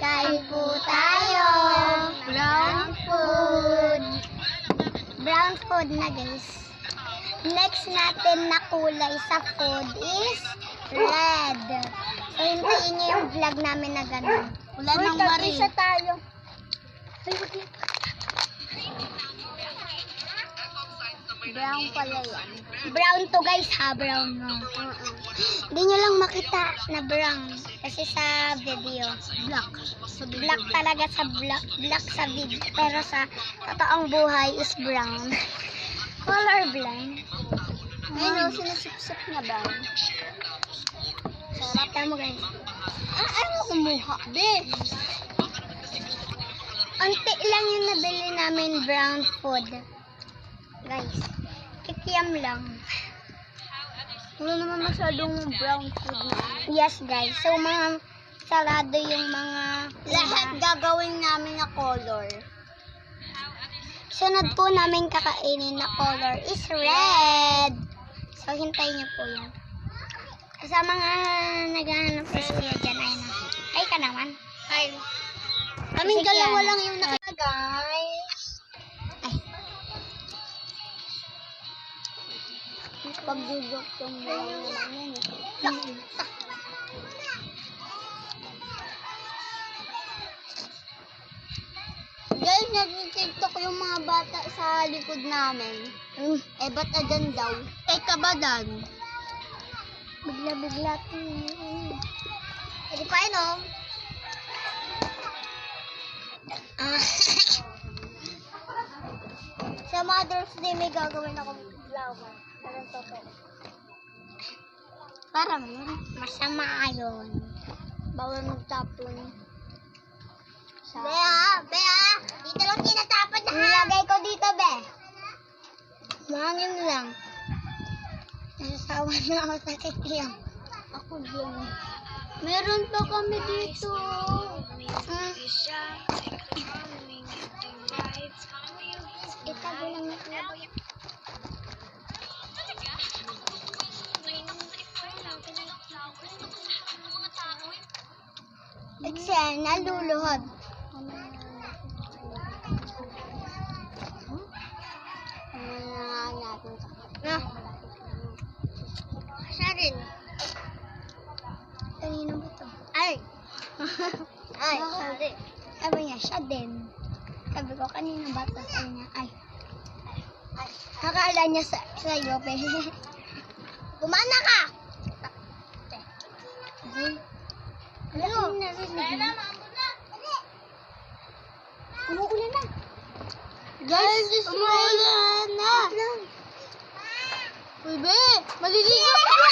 Kain po tayo. Brown food. Brown food na guys. Next natin na kulay sa food is red. So hintayin niyo yung vlog namin na gano'n. Wala nang mari. Isa tayo. Brown pala yan. Brown to guys ha, brown no. Hindi nyo lang makita na brown. Kasi sa video, black. Black talaga sa black sa video. Pero sa totoong buhay is brown. Colorblind. Ayun o, sinasip-sip na brown. Sarap mo guys. Ano kumuha? Be! Unti lang yung nabili namin brown food. Guys, kikiam lang. Wala naman masyadong brown food na. Yes guys, so mga sarado yung mga Lahat gagawin namin na color. sunod po namin kakainin na color is red. So hintayin niyo po yun. Sa mga naghahanap po siya dyan ay na. Ay ka naman. Ay. Kaming Sige, dalawa yan. lang yung guys. Ay, Pagdudok yung brown naman yan. Guys, nag-tiktok yung mga bata sa likod namin. Eh, ba't adan daw? Eh, kabadan. bigla-bigla. Hindi pa yun, oh. Sa Mother's Day, may gagawin akong flower. Parang totoo. Parang masama yun. Bawal magtapon. Bea! Bea! Dito lang tinatapon na ha! Nilagay ko dito, Be. Mahangin lang. Nasasawa na ako sa kikiyam. Ako din. Meron pa kami dito. Itago lang natin. Excel, naluluhod. Na. Siya rin. Kanino ba ito? Ay! Ay, Bakit? hindi. Sabi niya, siya din. Sabi ko, kanino ba ito? Sabi niya, ay. Akala niya sa'yo, pero. Kumana ka! Ay. Ano? Umuulan na. Guys, umuulan na! Uy, Be! Maliligo ka!